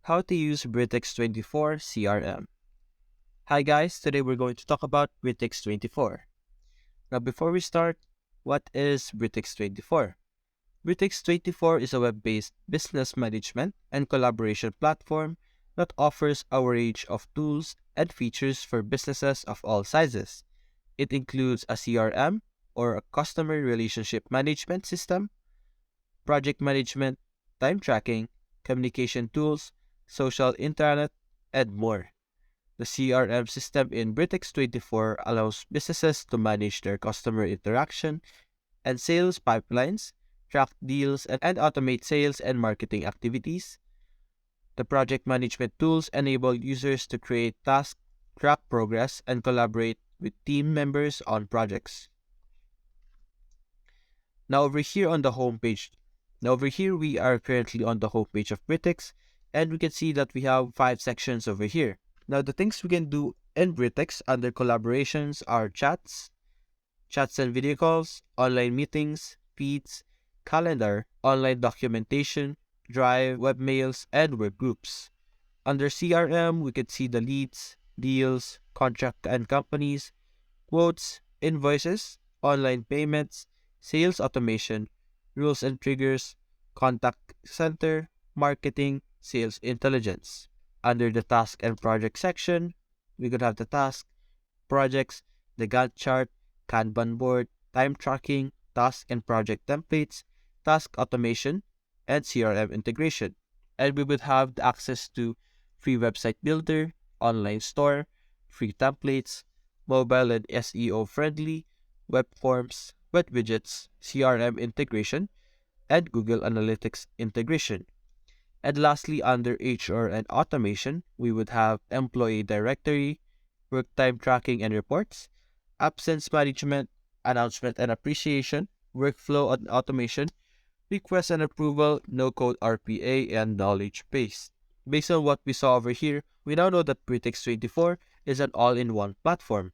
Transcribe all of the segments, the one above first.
How to use Bitrix24 CRM. Hi guys, today we're going to talk about Bitrix24. Now before we start, what is Bitrix24? Bitrix24 is a web-based business management and collaboration platform that offers a range of tools and features for businesses of all sizes. It includes a CRM or a customer relationship management system, project management, time tracking, communication tools, social intranet, and more. The CRM system in Bitrix24 allows businesses to manage their customer interaction and sales pipelines, track deals, and automate sales and marketing activities. The project management tools enable users to create tasks, track progress, and collaborate with team members on projects. Now over here on the homepage, we are currently on the homepage of Bitrix, and we can see that we have 5 sections over here. Now the things we can do in Bitrix under collaborations are chats and video calls, online meetings, feeds, calendar, online documentation, drive, webmails, and work groups. Under CRM, we can see the leads, deals, contract and companies, quotes, invoices, online payments, sales automation, rules and triggers, contact center, marketing, sales intelligence. Under the task and project section, we could have the task, projects, the Gantt chart, Kanban board, time tracking, task and project templates, task automation, and CRM integration. And we would have the access to free website builder, online store, free templates, mobile and SEO friendly, web forms, web widgets, CRM integration, and Google Analytics integration. And lastly, under HR and automation, we would have employee directory, work time tracking and reports, absence management, announcement and appreciation, workflow and automation, request and approval, no-code RPA, and knowledge base. Based on what we saw over here, we now know that Bitrix24 is an all-in-one platform.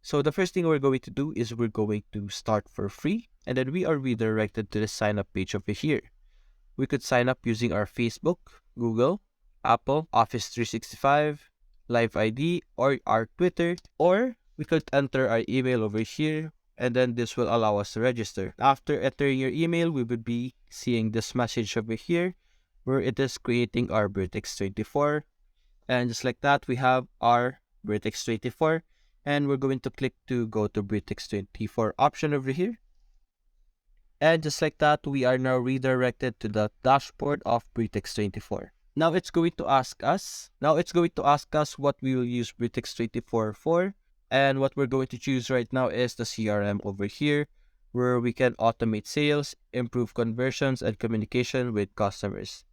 So the first thing we're going to do is we're going to start for free, and then we are redirected to the sign up page over here. We could sign up using our Facebook, Google, Apple, Office 365, Live ID, or our Twitter, or we could enter our email over here, and then this will allow us to register. After entering your email, we would be seeing this message over here where it is creating our Bitrix24, and just like that, we have our Bitrix24, and we're going to click to go to Bitrix24 option over here. And just like that, we are now redirected to the dashboard of Bitrix24. Now it's going to ask us what we will use Bitrix24 for. And what we're going to choose right now is the CRM over here, where we can automate sales, improve conversions, and communication with customers.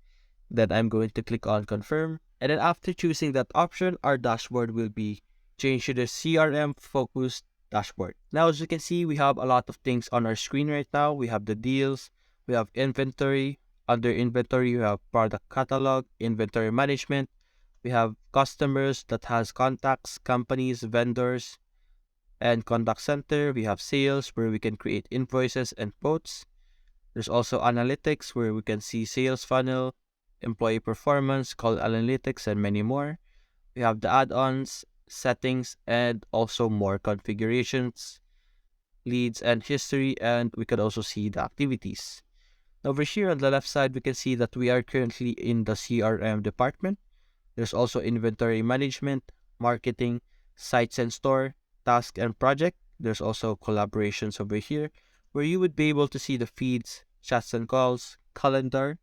Then I'm going to click on confirm. And then after choosing that option, our dashboard will be changed to the CRM focused dashboard. Now, as you can see, we have a lot of things on our screen right now. We have the deals, we have inventory. Under inventory, we have product catalog, inventory management. We have customers that has contacts, companies, vendors, and contact center. We have sales where we can create invoices and quotes. There's also analytics where we can see sales funnel, employee performance, call analytics, and many more. We have the add-ons, settings, and also more configurations, leads and history, and we can also see the activities. Over here on the left side, we can see that we are currently in the CRM department. There's also inventory management, marketing, sites and store, task and project. There's also collaborations over here where you would be able to see the feeds, chats and calls, calendar,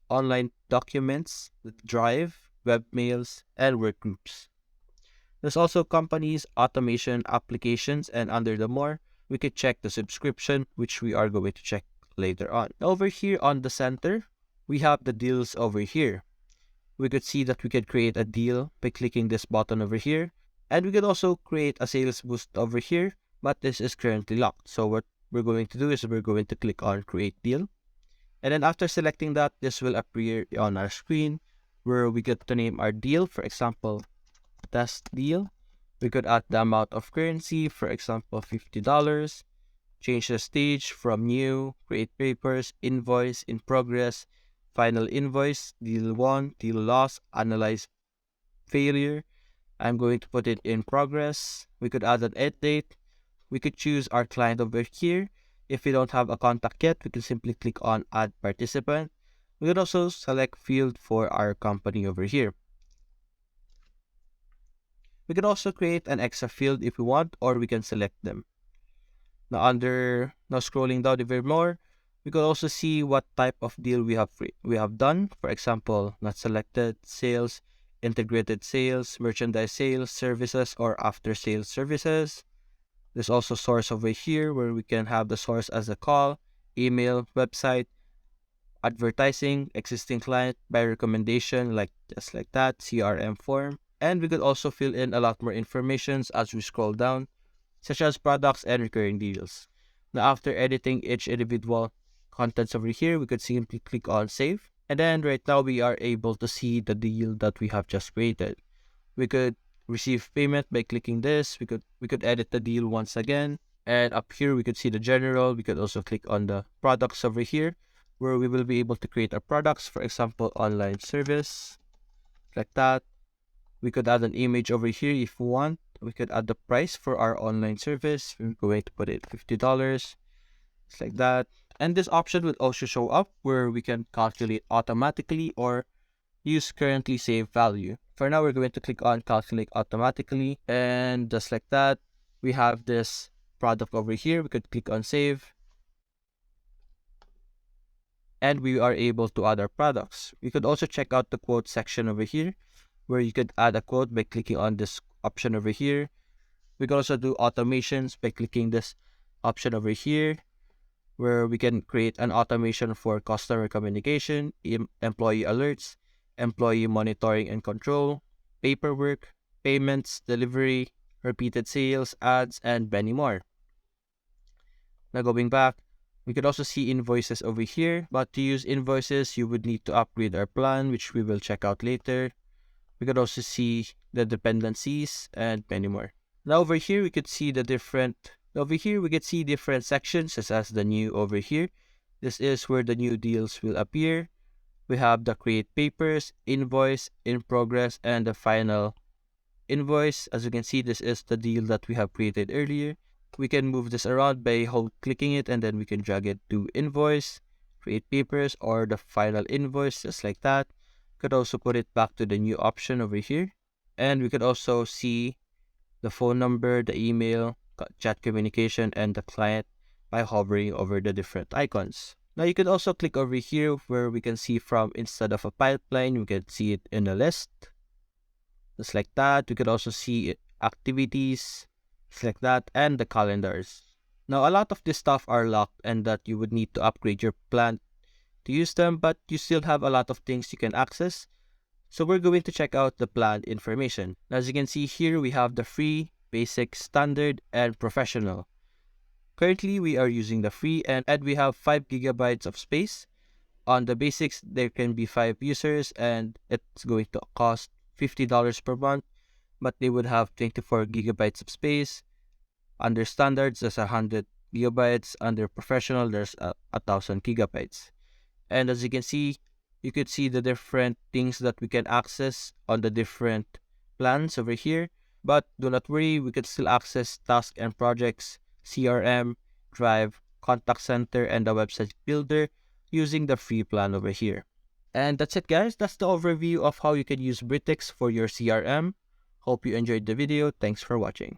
online documents, drive, web mails, and work groups. There's also companies, automation, applications, and under the more, we could check the subscription, which we are going to check later on. Over here on the center, we have the deals over here. We could see that we could create a deal by clicking this button over here. And we could also create a sales boost over here, but this is currently locked. So what we're going to do is we're going to click on create deal. And then after selecting that, this will appear on our screen where we get to name our deal. For example, test deal. We could add the amount of currency, for example, $50. Change the stage from new, create papers, invoice, in progress, final invoice, deal won, deal lost, analyze failure. I'm going to put it in progress. We could add an end date. We could choose our client over here. If we don't have a contact yet, we can simply click on add participant. We could also select field for our company over here. We could also create an extra field if we want, or we can select them. Now scrolling down even more, we could also see what type of deal we have done. For example, not selected, sales, integrated sales, merchandise sales, services, or after sales services. There's also source over here where we can have the source as a call, email, website, advertising, existing client, by recommendation, just like that, CRM form. And we could also fill in a lot more information as we scroll down, such as products and recurring deals. Now, after editing each individual contents over here, we could simply click on save. And then right now we are able to see the deal that we have just created. We could receive payment by clicking this. We could edit the deal once again. And up here, we could see the general. We could also click on the products over here, where we will be able to create our products. For example, online service, like that. We could add an image over here if we want. We could add the price for our online service. We're going to put it $50, just like that. And this option will also show up where we can calculate automatically or use currently saved value. For now, we're going to click on calculate automatically, and just like that, we have this product over here. We could click on save, and we are able to add our products. We could also check out the quote section over here, where you could add a quote by clicking on this option over here. We can also do automations by clicking this option over here, where we can create an automation for customer communication, employee alerts, employee monitoring and control, paperwork, payments, delivery, repeated sales, ads, and many more. Now going back, we could also see invoices over here, but to use invoices, you would need to upgrade our plan, which we will check out later. We could also see the dependencies and many more. Now over here, we could see different sections, such as the new over here. This is where the new deals will appear. We have the create papers, invoice, in progress, and the final invoice. As you can see, this is the deal that we have created earlier. We can move this around by clicking it, and then we can drag it to invoice, create papers, or the final invoice, just like that. Could also put it back to the new option over here. And we could also see the phone number, the email, chat communication, and the client by hovering over the different icons. Now you could also click over here where we can see from, instead of a pipeline, we can see it in a list. Just like that. We could also see activities, just like that, and the calendars. Now a lot of this stuff are locked and that you would need to upgrade your plan to use them, but you still have a lot of things you can access. So we're going to check out the plan information. As you can see here, we have the free, basic, standard, and professional. Currently, we are using the free, and we have 5 gigabytes of space. On the basics, there can be 5 users, and it's going to cost $50 per month, but they would have 24 gigabytes of space. Under standards, there's 100 gigabytes. Under professional, there's 1,000 gigabytes. And as you can see, you could see the different things that we can access on the different plans over here. But do not worry, we can still access tasks and projects, CRM, Drive, Contact Center, and the website builder using the free plan over here. And that's it, guys. That's the overview of how you can use Bitrix for your CRM. Hope you enjoyed the video. Thanks for watching.